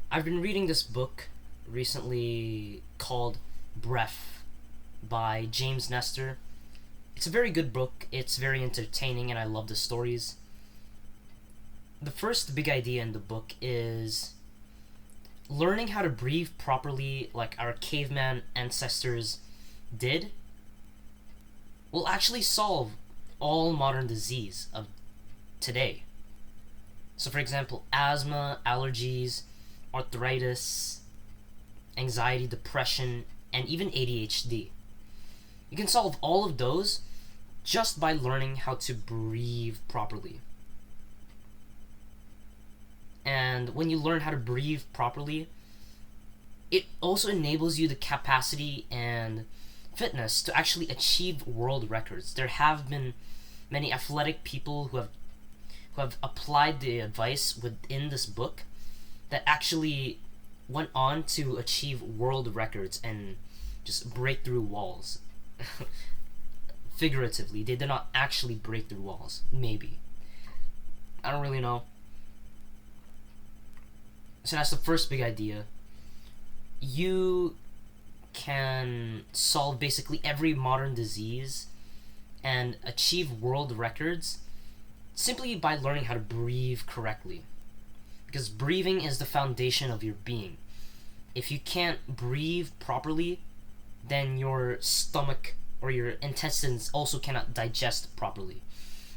I've been reading this book recently called Breath by James Nestor. It's a very good book, it's very entertaining, and I love the stories. The first big idea in the book is learning how to breathe properly, like our caveman ancestors did, will actually solve all modern disease of today. So, for example, asthma, allergies, arthritis, anxiety, depression, and even ADHD. You can solve all of those just by learning how to breathe properly. And when you learn how to breathe properly, it also enables you the capacity and fitness to actually achieve world records. There have been many athletic people who have applied the advice within this book that actually went on to achieve world records and just break through walls. Figuratively, they did not actually break through walls. Maybe. I don't really know. So that's the first big idea. You can solve basically every modern disease and achieve world records simply by learning how to breathe correctly. Because breathing is the foundation of your being. If you can't breathe properly, then your stomach or your intestines also cannot digest properly.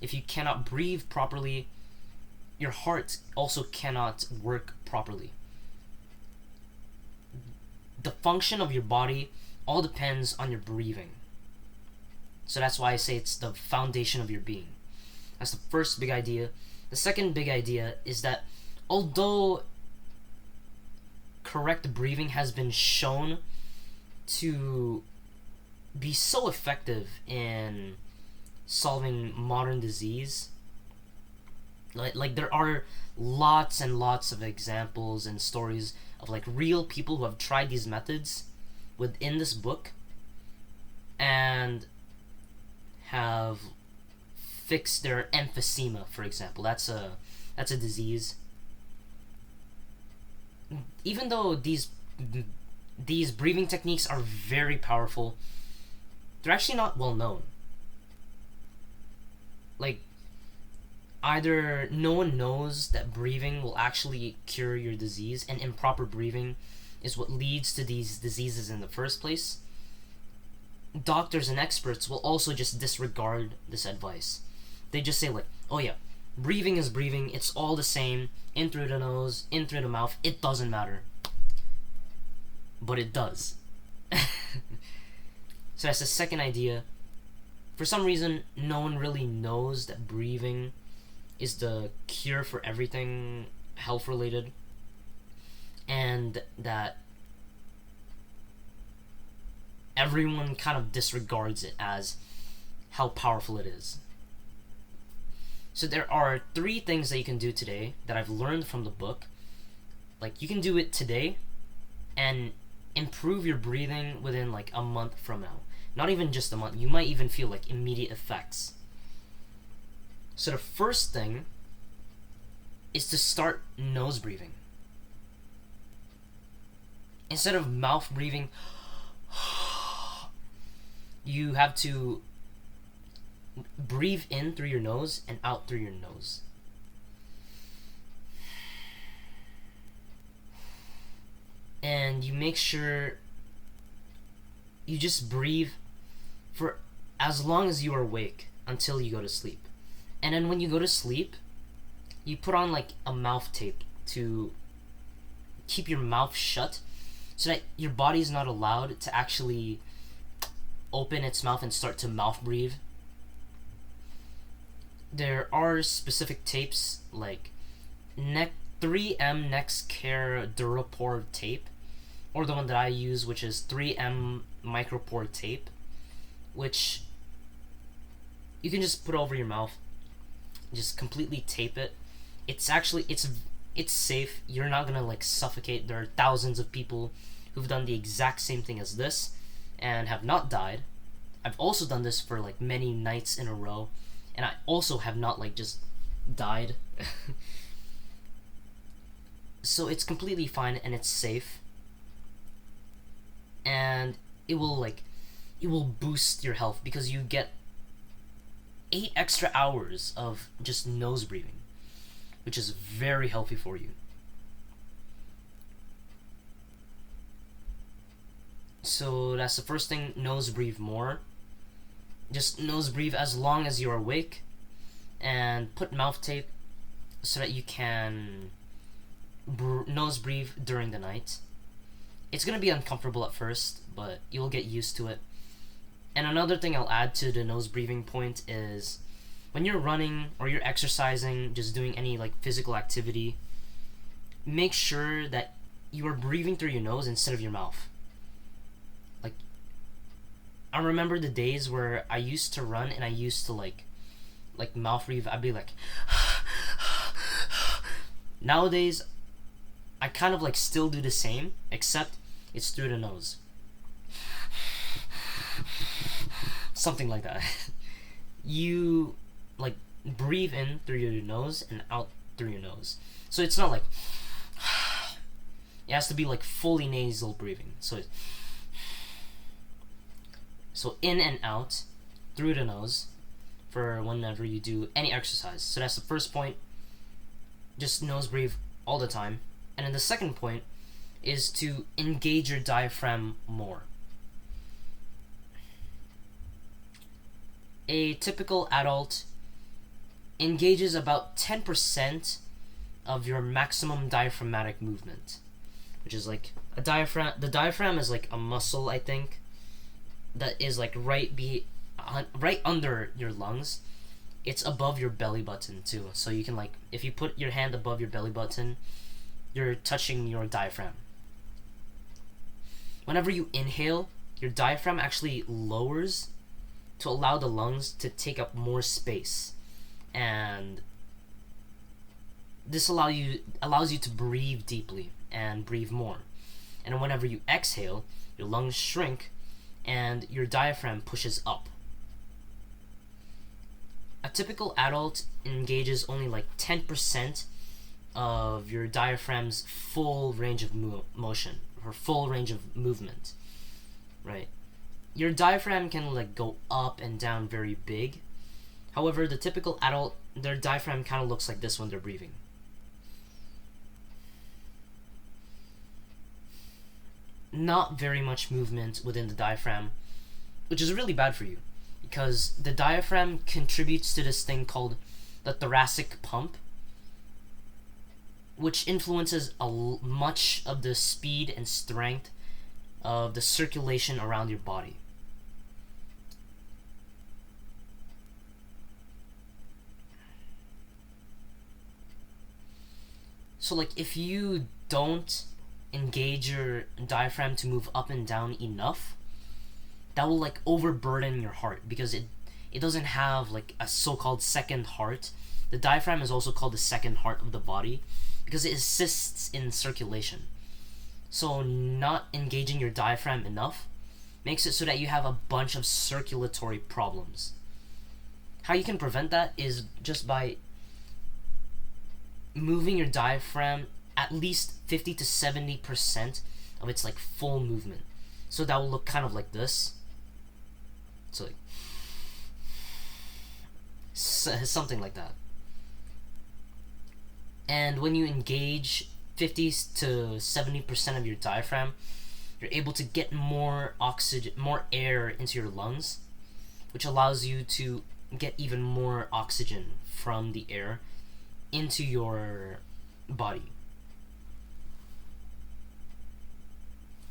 If you cannot breathe properly, your heart also cannot work properly. The function of your body all depends on your breathing. So that's why I say it's the foundation of your being. That's the first big idea. The second big idea is that although correct breathing has been shown to be so effective in solving modern disease, like there are lots and lots of examples and stories of like real people who have tried these methods within this book and have fixed their emphysema, for example. That's a disease. Even though these breathing techniques are very powerful, they're actually not well known. Like, either no one knows that breathing will actually cure your disease, and improper breathing is what leads to these diseases in the first place. Doctors and experts will also just disregard this advice. They just say like, oh yeah, breathing is breathing, it's all the same, in through the nose, in through the mouth, it doesn't matter. But it does. So that's the second idea. For some reason, no one really knows that breathing is the cure for everything health related, and that everyone kind of disregards it as how powerful it is. So there are 3 things that you can do today that I've learned from the book. Like, you can do it today and improve your breathing within like a month from now. Not even just a month. You might even feel like immediate effects. So the first thing is to start nose breathing. Instead of mouth breathing, you have to breathe in through your nose and out through your nose. And you make sure you just breathe for as long as you are awake until you go to sleep. And then when you go to sleep, you put on like a mouth tape to keep your mouth shut so that your body is not allowed to actually open its mouth and start to mouth breathe. There are specific tapes like 3M Nextcare Durapore tape, or the one that I use, which is 3M Micropore tape, which you can just put over your mouth, just completely tape it. It's actually it's safe. You're not gonna like suffocate. There are thousands of people who've done the exact same thing as this and have not died. I've also done this for like many nights in a row, and I also have not like just died. So it's completely fine and it's safe, and it will boost your health because you get 8 extra hours of just nose breathing, which is very healthy for you. So that's the first thing, nose breathe more. Just nose breathe as long as you're awake, and put mouth tape so that you can nose breathe during the night. It's gonna be uncomfortable at first, but you'll get used to it. And another thing I'll add to the nose breathing point is when you're running or you're exercising, just doing any like physical activity, make sure that you are breathing through your nose instead of your mouth. Like, I remember the days where I used to run and I used to like mouth breathe. I'd be like nowadays I kind of like still do the same, except it's through the nose. Something like that. You like breathe in through your nose and out through your nose. So it's not like it has to be like fully nasal breathing. So in and out through the nose for whenever you do any exercise. So that's the first point. Just nose breathe all the time. And then the second point is to engage your diaphragm more. A typical adult engages about 10% of your maximum diaphragmatic movement, which is like a diaphragm. The diaphragm is like a muscle, I think, that is like right under your lungs. It's above your belly button too, so you can like, if you put your hand above your belly button, you're touching your diaphragm. Whenever you inhale, your diaphragm actually lowers to allow the lungs to take up more space, and this allows you to breathe deeply and breathe more. And whenever you exhale, your lungs shrink and your diaphragm pushes up. A typical adult engages only like 10% of your diaphragm's full range of motion, or full range of movement, right? Your diaphragm can like go up and down very big. However, the typical adult, their diaphragm kind of looks like this when they're breathing. Not very much movement within the diaphragm, which is really bad for you, because the diaphragm contributes to this thing called the thoracic pump, which influences much of the speed and strength of the circulation around your body. So like, if you don't engage your diaphragm to move up and down enough, that will like overburden your heart, because it doesn't have like a so-called second heart. The diaphragm is also called the second heart of the body because it assists in circulation. So not engaging your diaphragm enough makes it so that you have a bunch of circulatory problems. How you can prevent that is just by moving your diaphragm at least 50 to 70% of its like full movement. So that will look kind of like this. So like something like that. And when you engage 50 to 70% of your diaphragm, you're able to get more oxygen, more air into your lungs, which allows you to get even more oxygen from the air into your body.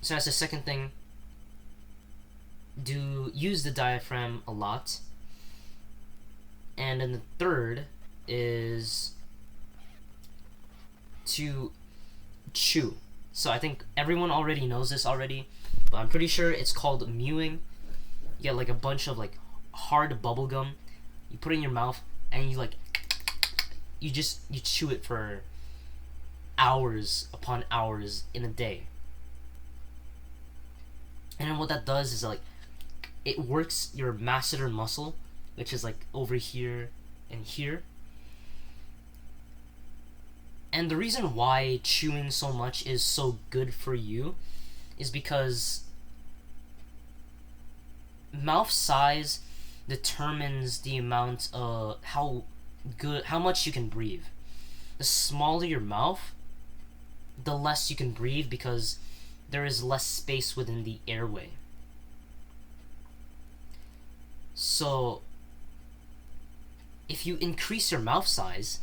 So that's the second thing. Use the diaphragm a lot. And then the third is to chew. So I think everyone already knows this already, but I'm pretty sure it's called mewing. You get like a bunch of like hard bubble gum, you put it in your mouth, and you chew it for hours upon hours in a day. And then what that does is like, it works your masseter muscle, which is like over here and here. And the reason why chewing so much is so good for you is because mouth size determines the amount of how much you can breathe. The smaller your mouth, the less you can breathe because there is less space within the airway. So if you increase your mouth size,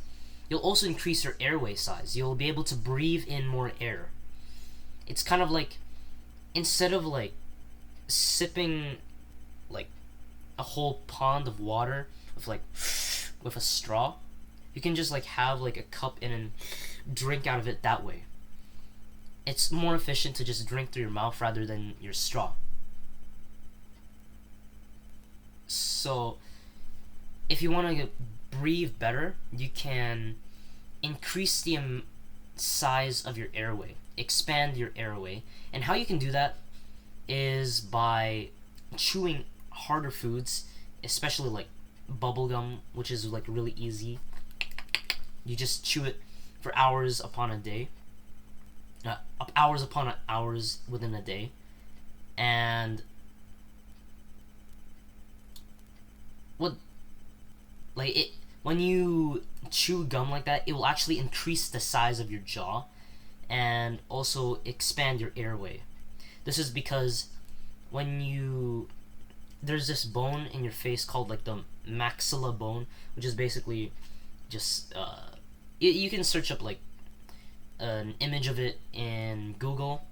you'll also increase your airway size. You'll be able to breathe in more air. It's kind of like, instead of like sipping like a whole pond of water with a straw, you can just like have like a cup and drink out of it that way. It's more efficient to just drink through your mouth rather than your straw. So if you want to breathe better, you can increase the size of your airway, expand your airway. And how you can do that is by chewing harder foods, especially like bubblegum, which is like really easy. You just chew it for hours upon a day, hours upon hours within a day. And when you chew gum like that, it will actually increase the size of your jaw and also expand your airway. This is because there's this bone in your face called like the maxilla bone, which is basically just you can search up like an image of it in Google.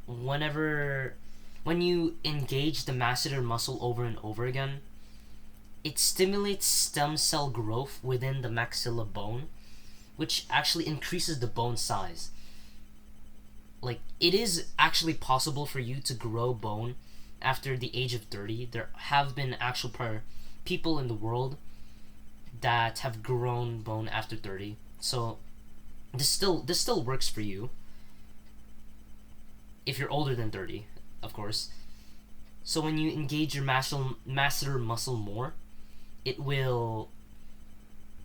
When you engage the masseter muscle over and over again, it stimulates stem cell growth within the maxilla bone, which actually increases the bone size. Like, it is actually possible for you to grow bone after the age of 30. There have been actual people in the world that have grown bone after 30. So this still works for you if you're older than 30, of course. So when you engage your masseter muscle more, it will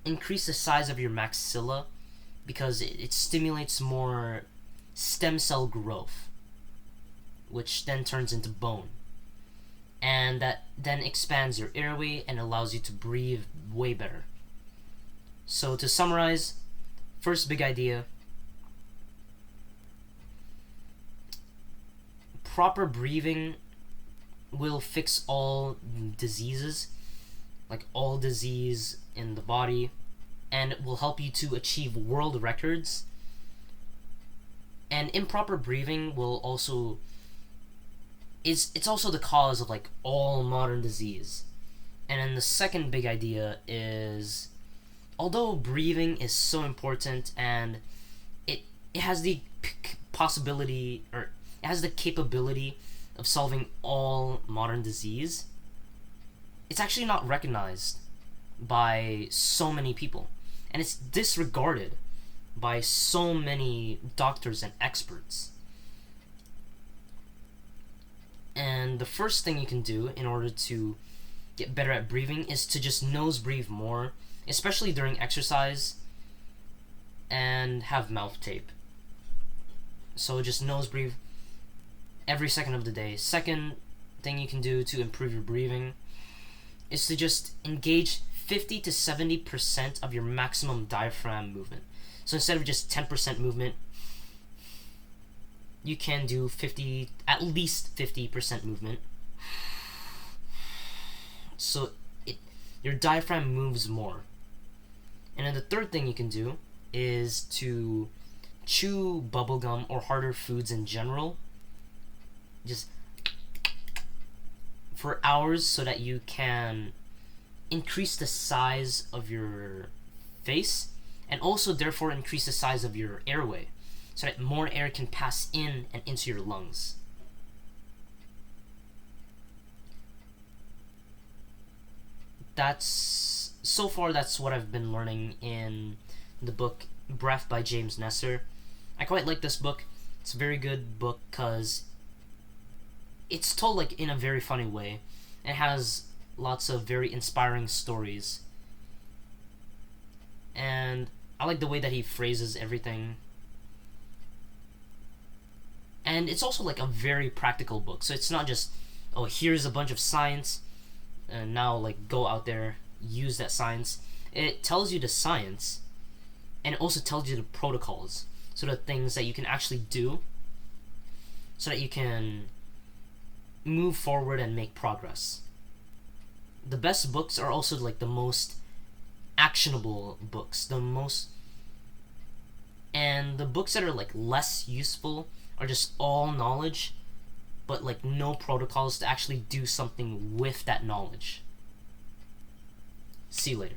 increase the size of your maxilla because it stimulates more stem cell growth, which then turns into bone. And that then expands your airway and allows you to breathe way better. So to summarize, first big idea: proper breathing will fix all diseases, like all disease in the body, and it will help you to achieve world records. And improper breathing will also it's also the cause of like all modern disease. And then the second big idea is, although breathing is so important and it has the possibility, or it has the capability of solving all modern disease, it's actually not recognized by so many people, and it's disregarded by so many doctors and experts. And the first thing you can do in order to get better at breathing is to just nose breathe more, especially during exercise, and have mouth tape. So just nose breathe every second of the day. Second thing you can do to improve your breathing is to just engage 50 to 70% of your maximum diaphragm movement. So instead of just 10% movement, you can do at least 50% movement. So your diaphragm moves more. And then the third thing you can do is to chew bubblegum or harder foods in general, just for hours, so that you can increase the size of your face and also therefore increase the size of your airway, so that more air can pass in and into your lungs. So far that's what I've been learning in the book Breath by James Nestor. I quite like this book. It's a very good book because it's told like in a very funny way. It has lots of very inspiring stories. and I like the way that he phrases everything. And it's also like a very practical book, so it's not just, oh, here's a bunch of science and now like go out there, use that science. It tells you the science, and it also tells you the protocols, so the things that you can actually do so that you can move forward and make progress. The best books are also like the most actionable books, and the books that are like less useful are just all knowledge but like no protocols to actually do something with that knowledge. See you later.